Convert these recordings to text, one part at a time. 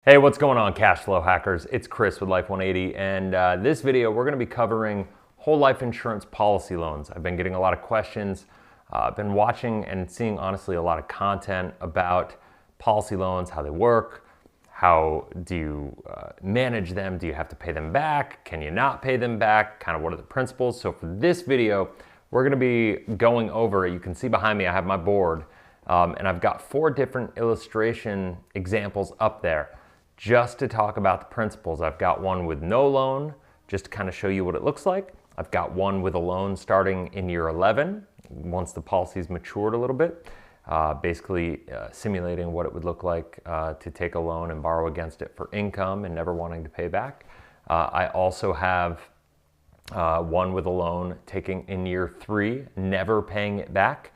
Hey, what's going on, cash flow hackers? It's Chris with Life 180, and this video we're going to be covering whole life insurance policy loans. I've been getting a lot of questions. I've been watching and seeing, honestly, a lot of content about policy loans, how they work, how do you manage them, do you have to pay them back, can you not pay them back, kind of what are the principles. So for this video, we're going to be going over, you can see behind me I have my board, and I've got 4 different illustration examples up there just to talk about the principles. I've got one with no loan, just to kind of show you what it looks like. I've got one with a loan starting in year 11, once the policy's matured a little bit, basically simulating what it would look like to take a loan and borrow against it for income and never wanting to pay back. I also have one with a loan taking in year 3, never paying it back.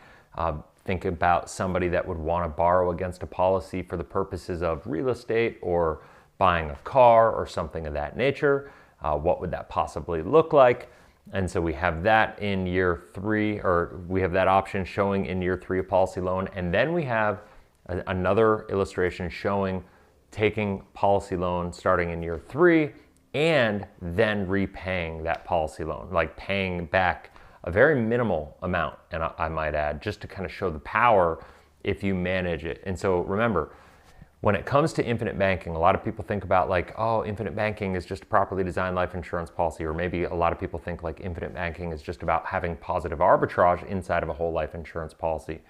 Think about somebody that would want to borrow against a policy for the purposes of real estate or buying a car or something of that nature. What would that possibly look like? And so we have that in year 3, or we have that option showing in year 3 a policy loan. And then we have another illustration showing taking policy loan starting in year 3 and then repaying that policy loan, like paying back a very minimal amount, and I might add, just to kind of show the power if you manage it. And so remember, when it comes to infinite banking, a lot of people think about like, oh, infinite banking is just a properly designed life insurance policy, or maybe a lot of people think like infinite banking is just about having positive arbitrage inside of a whole life insurance policy.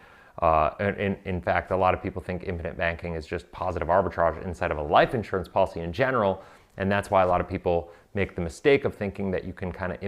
In fact, a lot of people think infinite banking is just positive arbitrage inside of a life insurance policy in general, and that's why a lot of people make the mistake of thinking that you can kind of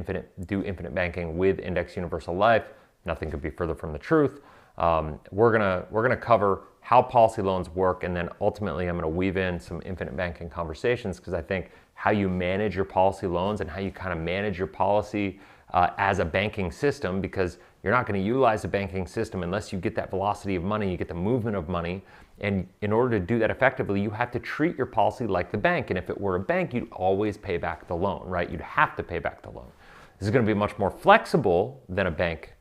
do infinite banking with Index Universal Life. Nothing could be further from the truth. We're gonna cover how policy loans work, and then ultimately I'm gonna weave in some infinite banking conversations, because I think how you manage your policy loans and how you kind of manage your policy as a banking system, because you're not going to utilize the banking system unless you get that velocity of money, you get the movement of money. And in order to do that effectively, you have to treat your policy like the bank. And if it were a bank, you'd always pay back the loan, right? You'd have to pay back the loan. This is going to be much more flexible than a bank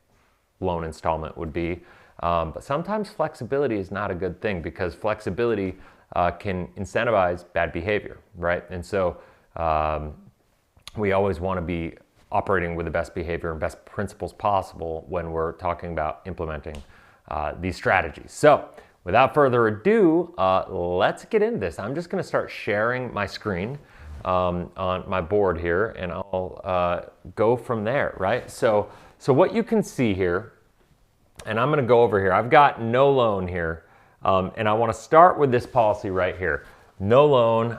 loan installment would be. But sometimes flexibility is not a good thing, because flexibility can incentivize bad behavior, right? And so we always want to be operating with the best behavior and best principles possible when we're talking about implementing these strategies. So without further ado, let's get into this. I'm just going to start sharing my screen on my board here, and I'll go from there, right? So what you can see here, and I'm going to go over here, I've got no loan here, and I want to start with this policy right here, no loan,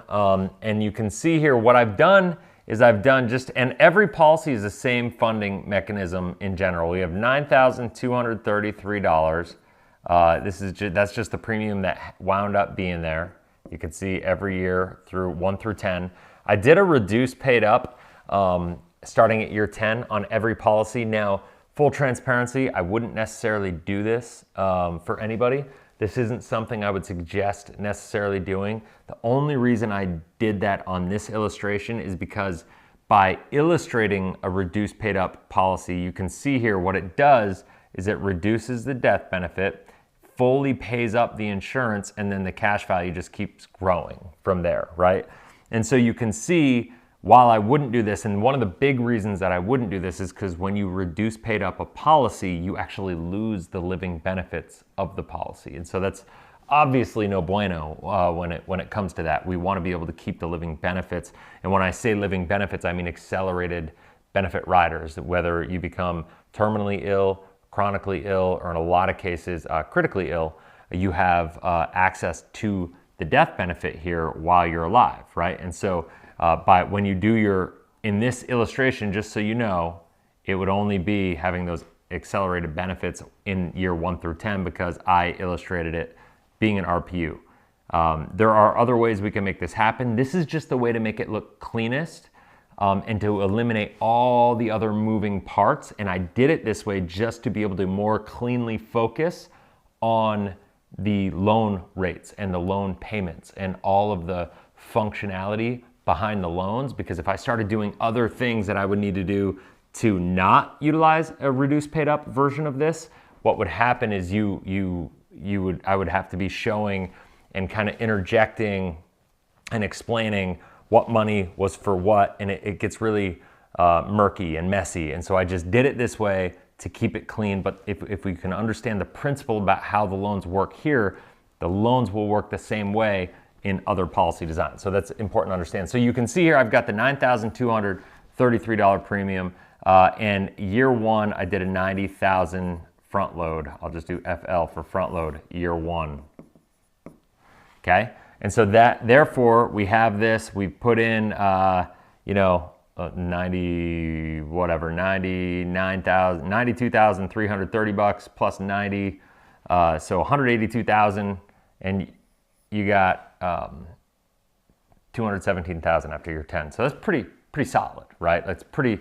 and you can see here what I've done is and every policy is the same funding mechanism in general. We have $9,233. That's just the premium that wound up being there. You can see every year through 1 through 10. I did a reduce paid up starting at year 10 on every policy. Now, full transparency, I wouldn't necessarily do this for anybody. This isn't something I would suggest necessarily doing. The only reason I did that on this illustration is because by illustrating a reduced paid up policy, you can see here what it does is it reduces the death benefit, fully pays up the insurance, and then the cash value just keeps growing from there, right? And so you can see, while I wouldn't do this, and one of the big reasons that I wouldn't do this is because when you reduce paid up a policy, you actually lose the living benefits of the policy. And so that's obviously no bueno when it comes to that. We want to be able to keep the living benefits. And when I say living benefits, I mean accelerated benefit riders, whether you become terminally ill, chronically ill, or in a lot of cases, critically ill, you have access to the death benefit here while you're alive, right? And so when you do in this illustration, just so you know, it would only be having those accelerated benefits in year 1 through 10, because I illustrated it being an RPU. There are other ways we can make this happen. This is just the way to make it look cleanest and to eliminate all the other moving parts. And I did it this way just to be able to more cleanly focus on the loan rates and the loan payments and all of the functionality behind the loans, because if I started doing other things that I would need to do to not utilize a reduced paid up version of this, what would happen is I would have to be showing and kind of interjecting and explaining what money was for what, and it gets really murky and messy. And so I just did it this way to keep it clean. But if we can understand the principle about how the loans work here, the loans will work the same way in other policy designs. So that's important to understand. So you can see here, I've got the $9,233 premium. And year one, I did a 90,000 front load. I'll just do FL for front load year one. Okay. And so that, therefore, we have this, we put in, 92,330 bucks plus 90, so 182,000, and you got 217,000 after year 10. So that's pretty solid, right? That's pretty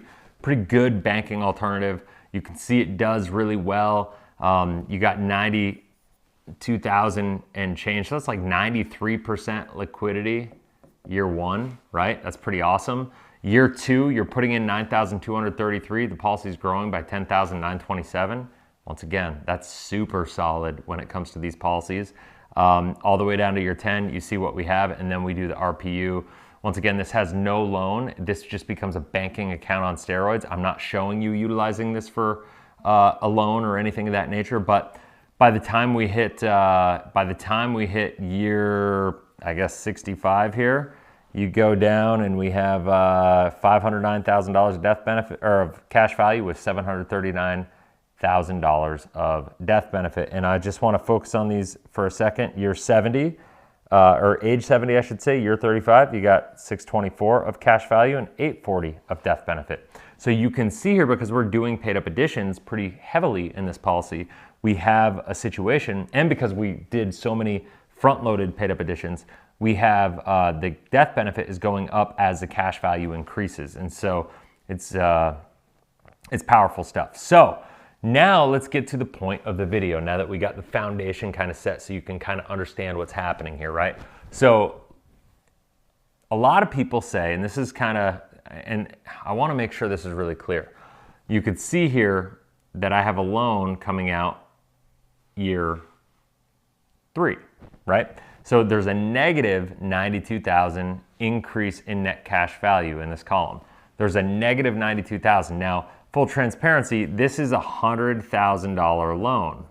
good banking alternative. You can see it does really well. You got 92,000 and change, so that's like 93% liquidity year one, right? That's pretty awesome. Year two, you're putting in 9,233. The policy's growing by 10,927. Once again, that's super solid when it comes to these policies. All the way down to year 10, you see what we have, and then we do the RPU. Once again, this has no loan. This just becomes a banking account on steroids. I'm not showing you utilizing this for a loan or anything of that nature, but by the time we hit year, I guess 65 here, you go down and we have $509,000 of death benefit, or of cash value, with $739,000 of death benefit. And I just want to focus on these for a second. Year 70, or age 70, I should say, year 35, you got 624 of cash value and 840 of death benefit. So you can see here, because we're doing paid up additions pretty heavily in this policy, we have a situation, and because we did so many front-loaded paid up additions, we have the death benefit is going up as the cash value increases. And so it's powerful stuff. So now let's get to the point of the video, now that we got the foundation kind of set so you can kind of understand what's happening here, right? So a lot of people say, and this is kind of, and I want to make sure this is really clear. You could see here that I have a loan coming out year 3, right? So there's a negative 92,000 increase in net cash value in this column. There's a negative 92,000. Now, full transparency, this is a $100,000 loan,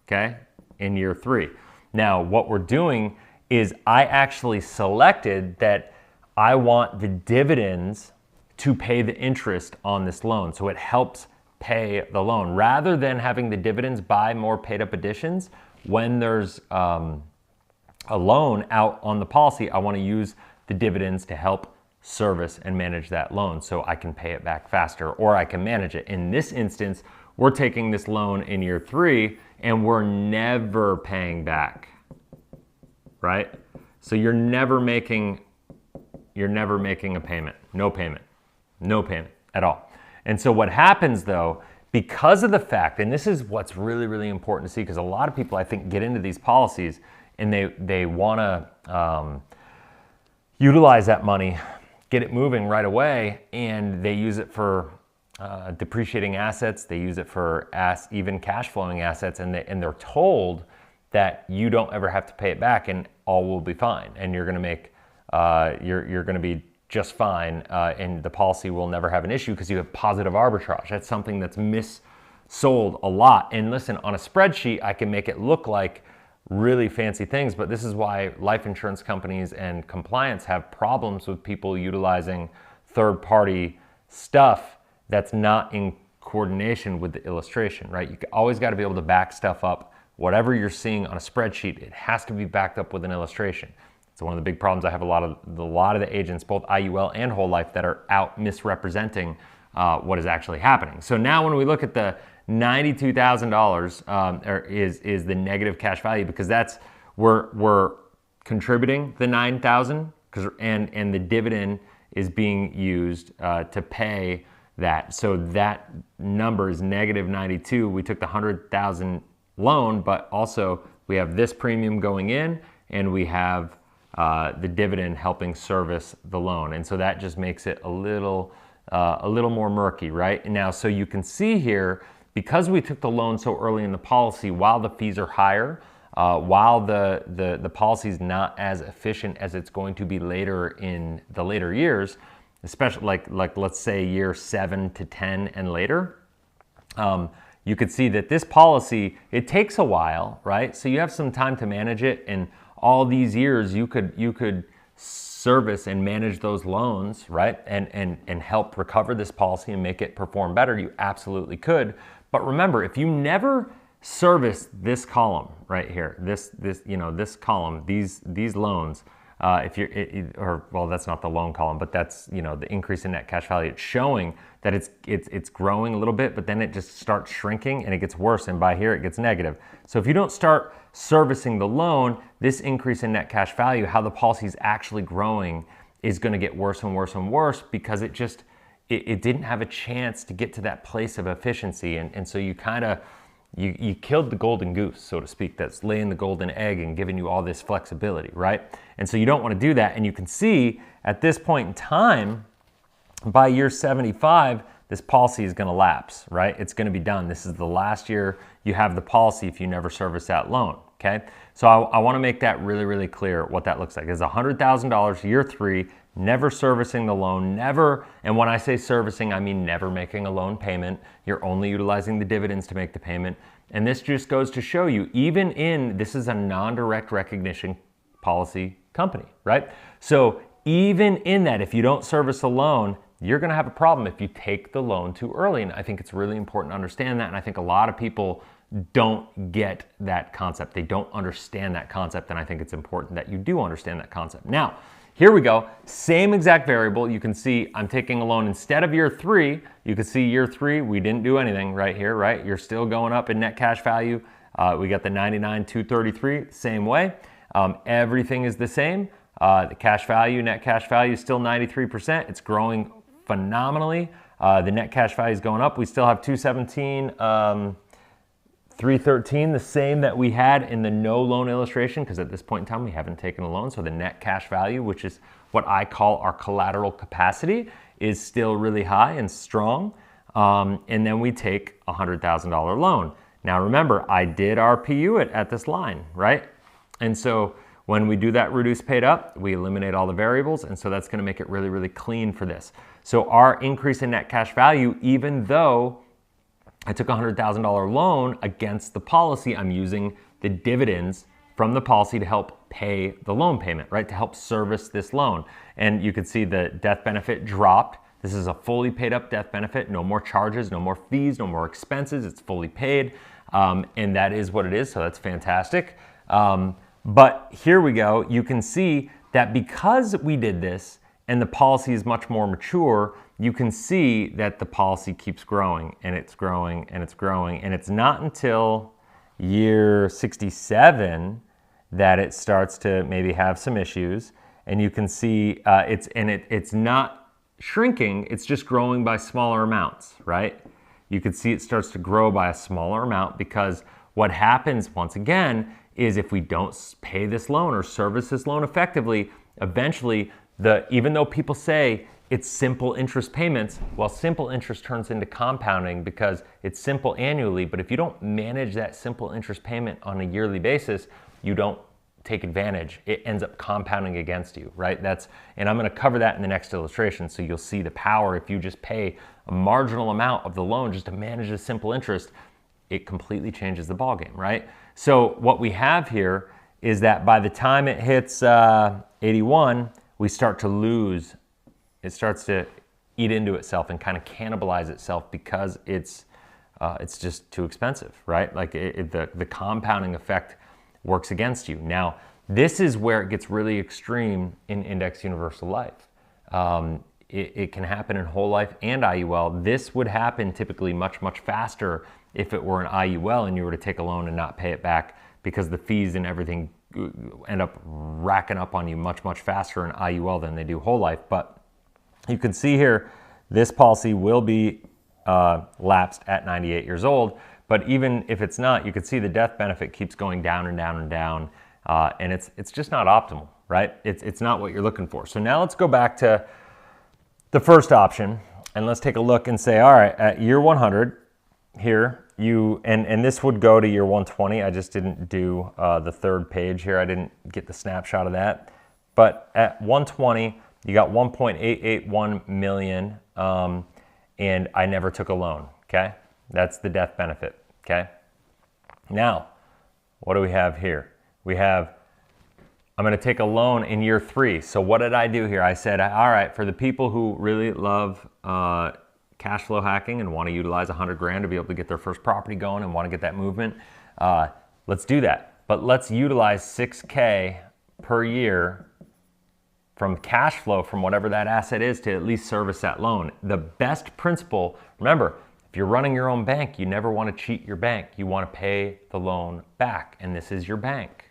okay, in year 3. Now, what we're doing is I actually selected that I want the dividends to pay the interest on this loan. So it helps pay the loan. Rather than having the dividends buy more paid up additions, when there's a loan out on the policy, I want to use the dividends to help service and manage that loan so I can pay it back faster, or I can manage it. In this instance, we're taking this loan in year 3 and we're never paying back, right? So you're never making a payment, no payment at all. And so what happens though, because of the fact, and this is what's really, really important to see, because a lot of people, I think, get into these policies and they want to utilize that money, get it moving right away, and they use it for depreciating assets. They use it for even cash flowing assets, and they're told that you don't ever have to pay it back, and all will be fine, and you're going to make you're going to be just fine, and the policy will never have an issue because you have positive arbitrage. That's something that's missold a lot. And listen, on a spreadsheet, I can make it look like really fancy things, but this is why life insurance companies and compliance have problems with people utilizing third-party stuff that's not in coordination with the illustration, right? You always got to be able to back stuff up. Whatever you're seeing on a spreadsheet, it has to be backed up with an illustration. It's one of the big problems I have a lot of the agents, both IUL and whole life, that are out misrepresenting what is actually happening. So now when we look at the $92,000 is the negative cash value, because that's we're contributing the 9,000, and the dividend is being used to pay that. So that number is negative 92. We took the 100,000 loan, but also we have this premium going in, and we have the dividend helping service the loan, and so that just makes it a little more murky, right? And now, so you can see here, because we took the loan so early in the policy, while the fees are higher, while the policy is not as efficient as it's going to be later in the later years, especially like let's say year 7 to 10 and later, you could see that this policy, it takes a while, right? So you have some time to manage it, and all these years you could service and manage those loans, right? And help recover this policy and make it perform better. You absolutely could. But remember, if you never service this column right here, this column, these loans, well, that's not the loan column, but that's, the increase in net cash value. It's showing that it's growing a little bit, but then it just starts shrinking and it gets worse. And by here it gets negative. So if you don't start servicing the loan, this increase in net cash value, how the policy is actually growing, is going to get worse and worse and worse, because it didn't have a chance to get to that place of efficiency. And so you kind of, you killed the golden goose, so to speak, that's laying the golden egg and giving you all this flexibility, right? And so you don't want to do that. And you can see at this point in time, by year 75, this policy is going to lapse, right? It's going to be done. This is the last year you have the policy if you never service that loan, okay? So I want to make that really, really clear what that looks like. It's $100,000 year 3, never servicing the loan, never, and when I say servicing, I mean never making a loan payment. You're only utilizing the dividends to make the payment. And this just goes to show you, this is a non-direct recognition policy company, right? So even in that, if you don't service a loan, you're going to have a problem if you take the loan too early. And I think it's really important to understand that. And I think a lot of people don't get that concept. They don't understand that concept. And I think it's important that you do understand that concept. Now, here we go. Same exact variable. You can see I'm taking a loan instead of year 3. You can see year 3, we didn't do anything right here, right? You're still going up in net cash value. We got the 99,233, same way. Everything is the same. The cash value, net cash value is still 93%. It's growing phenomenally. The net cash value is going up. We still have 217, 313, the same that we had in the no loan illustration, because at this point in time we haven't taken a loan. So the net cash value, which is what I call our collateral capacity, is still really high and strong. And then we take a $100,000 loan. Now remember, I did RPU it at this line, right? And so when we do that reduce paid up, we eliminate all the variables, and so that's going to make it really, really clean for this. So our increase in net cash value, even though I took a $100,000 loan against the policy, I'm using the dividends from the policy to help pay the loan payment, right? To help service this loan. And you can see the death benefit dropped. This is a fully paid up death benefit. No more charges, no more fees, no more expenses. It's fully paid. And that is what it is. So that's fantastic. But here we go. You can see that because we did this and the policy is much more mature, you can see that the policy keeps growing and it's growing and it's growing. And it's not until year 67 that it starts to maybe have some issues. And you can see it's not shrinking, it's just growing by smaller amounts, right? You can see it starts to grow by a smaller amount, because what happens once again is if we don't pay this loan or service this loan effectively, eventually, even though people say it's simple interest payments, well, simple interest turns into compounding because it's simple annually, but if you don't manage that simple interest payment on a yearly basis, you don't take advantage. It ends up compounding against you, right? And I'm going to cover that in the next illustration, so you'll see the power. If you just pay a marginal amount of the loan just to manage the simple interest, it completely changes the ballgame, right? So what we have here is that by the time it hits 81, we start to lose. It starts to eat into itself and kind of cannibalize itself because it's just too expensive, right? Like the compounding effect works against you. Now, this is where it gets really extreme in index universal life. It can happen in whole life and IUL. This would happen typically much, much faster if it were an IUL and you were to take a loan and not pay it back, because the fees and everything end up racking up on you much, much faster in IUL than they do whole life. But you can see here, this policy will be lapsed at 98 years old. But even if it's not, you can see the death benefit keeps going down and down and down. And it's just not optimal, right? It's not what you're looking for. So now let's go back to the first option and let's take a look and say, all right, at year 100 here, and this would go to year 120. I just didn't do the third page here. I didn't get the snapshot of that. But at 120, you got 1.881 million, and I never took a loan, okay? That's the death benefit, okay? Now, what do we have here? We have, I'm gonna take a loan in year 3. So what did I do here? I said, all right, for the people who really love cash flow hacking and wanna utilize 100 grand to be able to get their first property going and wanna get that movement, let's do that. But let's utilize 6K per year from cash flow from whatever that asset is to at least service that loan. The best principle, remember, if you're running your own bank, you never want to cheat your bank. You want to pay the loan back, and this is your bank.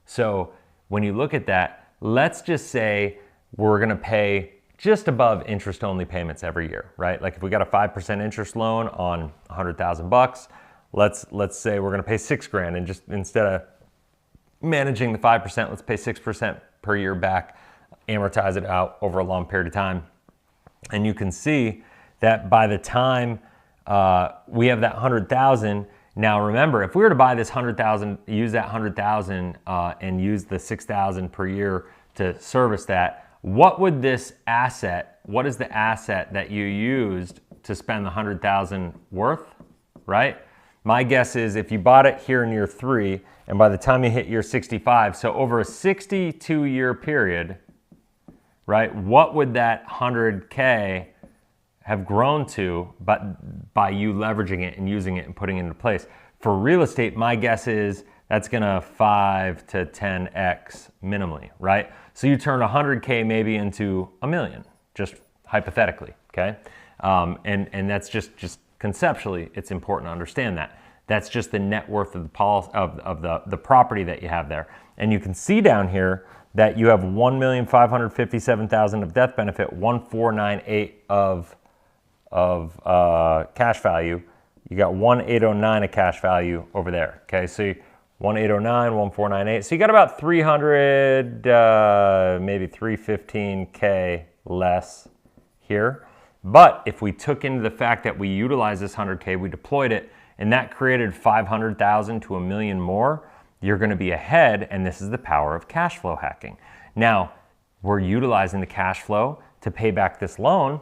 So when you look at that, let's just say we're going to pay just above interest-only payments every year, right? Like if we got a 5% interest loan on $100,000, let's say we're going to pay 6 grand, and just instead of managing the 5%, let's pay 6% per year back, amortize it out over a long period of time. And you can see that by the time we have that 100,000, now remember, if we were to buy this 100,000, use that 100,000 and use the 6,000 per year to service that, what would this asset, what is the asset that you used to spend the 100,000 worth, right? My guess is if you bought it here in year 3, and by the time you hit year 65, so over a 62-year period, right, what would that 100K have grown to by you leveraging it and using it and putting it into place? For real estate, my guess is that's gonna 5 to 10x minimally, right? So you turn 100K maybe into $1 million, just hypothetically, okay? And that's just conceptually, it's important to understand that. That's just the net worth of the property that you have there. And you can see down here that you have 1,557,000 of death benefit, 1,498 of cash value. You got 1,809 of cash value over there. Okay, so 1,809, 1,498. So you got about 300, maybe 315K less here. But if we took into the fact that we utilized this 100K, we deployed it, and that created 500,000 to $1 million more, you're going to be ahead, and this is the power of cash flow hacking. Now, we're utilizing the cash flow to pay back this loan,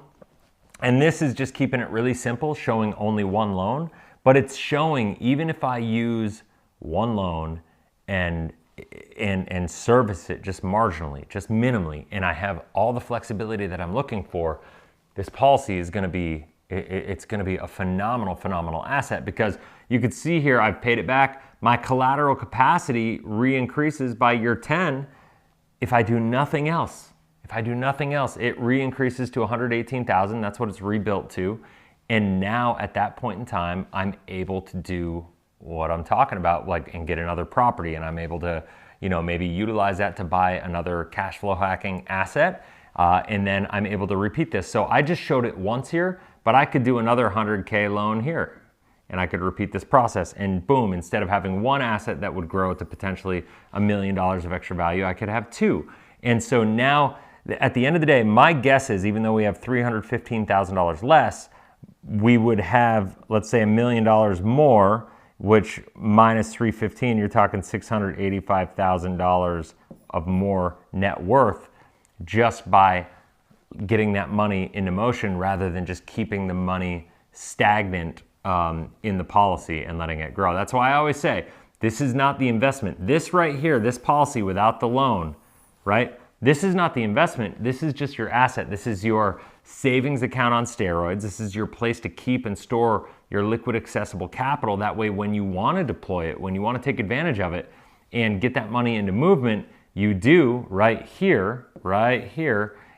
and this is just keeping it really simple, showing only one loan, but it's showing even if I use one loan and service it just marginally, just minimally, and I have all the flexibility that I'm looking for, this policy is going to be, it's going to be a phenomenal asset, because you could see here I've paid it back. My collateral capacity re-increases by year 10 if I do nothing else. If I do nothing else, it re-increases to 118,000. That's what it's rebuilt to. And now at that point in time, I'm able to do what I'm talking about, like, and get another property, and I'm able to, you know, maybe utilize that to buy another cash flow hacking asset. And then I'm able to repeat this. So I just showed it once here, but I could do another 100K loan here, and I could repeat this process, and boom, instead of having one asset that would grow to potentially $1 million of extra value, I could have 2. And so now, at the end of the day, my guess is, even though we have $315,000 less, we would have, let's say, $1 million more, which minus 315, you're talking $685,000 of more net worth just by getting that money into motion, rather than just keeping the money stagnant in the policy and letting it grow. That's why I always say, this is not the investment. This right here, this policy without the loan, right? This is not the investment. This is just your asset. This is your savings account on steroids. This is your place to keep and store your liquid accessible capital. That way, when you want to deploy it, when you want to take advantage of it and get that money into movement, you do right here.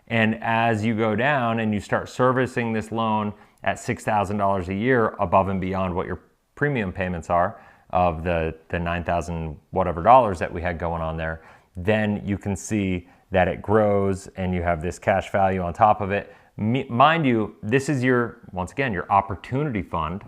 And as you go down and you start servicing this loan at $6,000 a year above and beyond what your premium payments are of the 9,000 whatever dollars that we had going on there, then you can see that it grows and you have this cash value on top of it. Mind you, this is your, once again, your opportunity fund,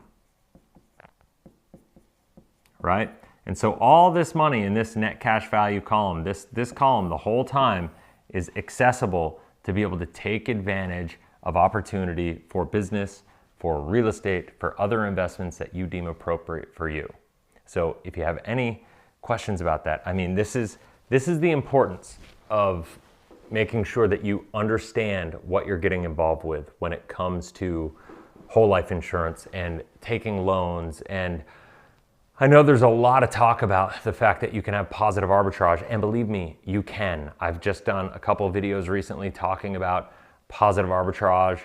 right? And so all this money in this net cash value column, this column the whole time is accessible to be able to take advantage of opportunity for business, for real estate, for other investments that you deem appropriate for you. So if you have any questions about that, I mean, this is the importance of making sure that you understand what you're getting involved with when it comes to whole life insurance and taking loans. And I know there's a lot of talk about the fact that you can have positive arbitrage, and believe me, you can. I've just done a couple of videos recently talking about positive arbitrage,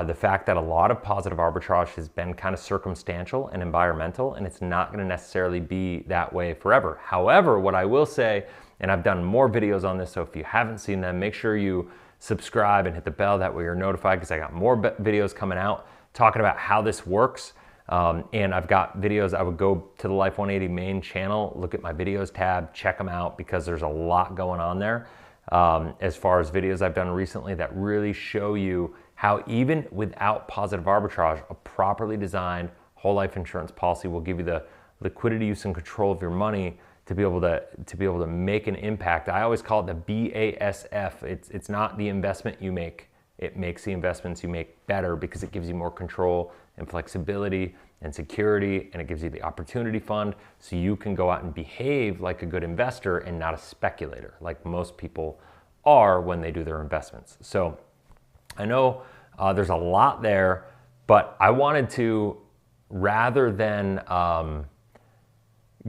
the fact that a lot of positive arbitrage has been kind of circumstantial and environmental, and it's not going to necessarily be that way forever. However, what I will say, and I've done more videos on this, so if you haven't seen them, make sure you subscribe and hit the bell, that way you're notified, because I got more videos coming out talking about how this works. And I've got videos. I would go to the Life 180 main channel, look at my videos tab, check them out, because there's a lot going on there as far as videos I've done recently that really show you how even without positive arbitrage, a properly designed whole life insurance policy will give you the liquidity, use, and control of your money to be able to make an impact. I always call it the BASF. It's not the investment you make. It makes the investments you make better, because it gives you more control and flexibility and security, and it gives you the opportunity fund so you can go out and behave like a good investor and not a speculator like most people are when they do their investments. So I know there's a lot there, but I wanted to, rather than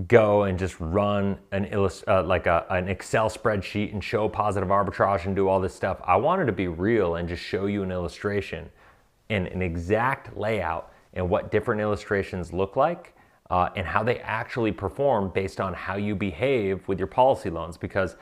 go and just run an Excel spreadsheet and show positive arbitrage and do all this stuff, I wanted to be real and just show you an illustration and an exact layout and what different illustrations look like and how they actually perform based on how you behave with your policy loans. Because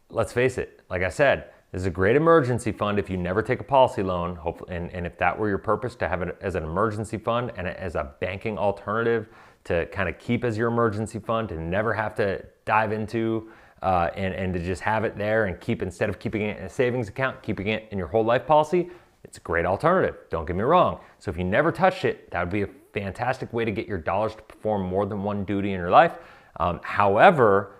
let's face it, like I said, this is a great emergency fund if you never take a policy loan, hopefully, and if that were your purpose, to have it as an emergency fund and as a banking alternative to kind of keep as your emergency fund, to never have to dive into and to just have it there and keep, instead of keeping it in a savings account, keeping it in your whole life policy. It's a great alternative, don't get me wrong. So if you never touched it, that would be a fantastic way to get your dollars to perform more than one duty in your life. However,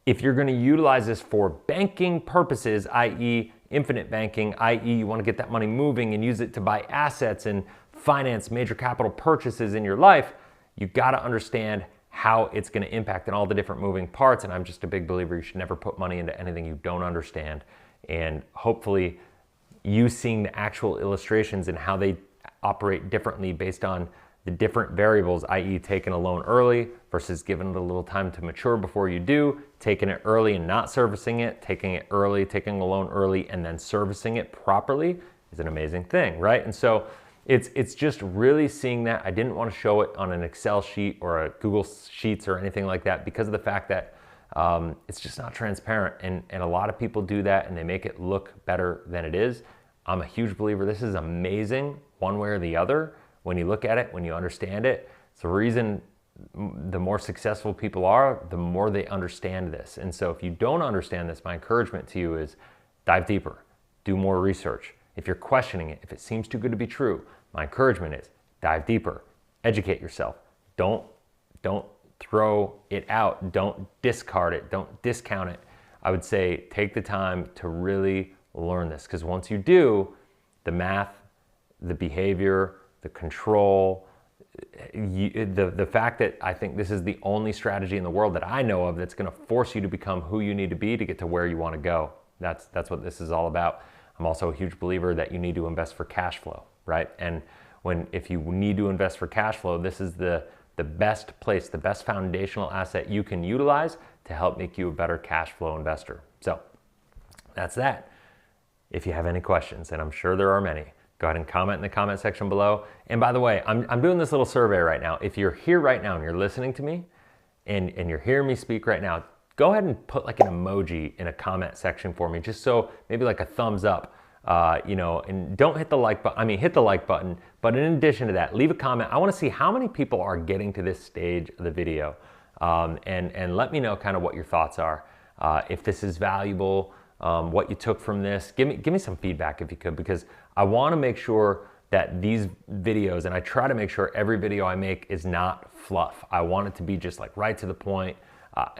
if you're going to utilize this for banking purposes, i.e. infinite banking, i.e. you want to get that money moving and use it to buy assets and finance major capital purchases in your life, you got to understand how it's going to impact and all the different moving parts. And I'm just a big believer you should never put money into anything you don't understand. And hopefully you seeing the actual illustrations and how they operate differently based on the different variables, i.e. taking a loan early versus giving it a little time to mature before you do, taking it early and not servicing it, taking it early, taking a loan early and then servicing it properly is an amazing thing, right? And so it's just really seeing that. I didn't want to show it on an Excel sheet or a Google Sheets or anything like that, because of the fact that it's just not transparent. And a lot of people do that and they make it look better than it is. I'm a huge believer this is amazing one way or the other. When you look at it, when you understand it, it's the reason the more successful people are, the more they understand this. And so if you don't understand this, my encouragement to you is dive deeper, do more research. If you're questioning it, if it seems too good to be true, my encouragement is dive deeper, educate yourself. Don't throw it out. Don't discard it. Don't discount it. I would say take the time to really learn this, because once you do, the math, the behavior, the control, the fact that I think this is the only strategy in the world that I know of that's going to force you to become who you need to be to get to where you want to go. That's what this is all about. I'm also a huge believer that you need to invest for cash flow, right? And if you need to invest for cash flow, this is the best place, the best foundational asset you can utilize to help make you a better cash flow investor. So that's that. If you have any questions, and I'm sure there are many, go ahead and comment in the comment section below. And by the way, I'm doing this little survey right now. If you're here right now and you're listening to me and you're hearing me speak right now, go ahead and put like an emoji in a comment section for me, just so maybe like a thumbs up, and don't hit the like button. I mean, hit the like button, but in addition to that, leave a comment. I want to see how many people are getting to this stage of the video, and let me know kind of what your thoughts are. If this is valuable, what you took from this, give me some feedback if you could, because I want to make sure that these videos, and I try to make sure every video I make is not fluff. I want it to be just like right to the point.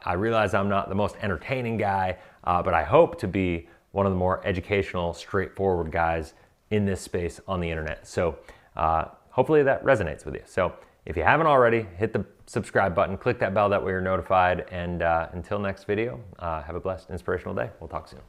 I realize I'm not the most entertaining guy, but I hope to be one of the more educational, straightforward guys in this space on the internet. So hopefully that resonates with you. So if you haven't already, hit the subscribe button, click that bell, that way you're notified. And until next video, have a blessed, inspirational day. We'll talk soon.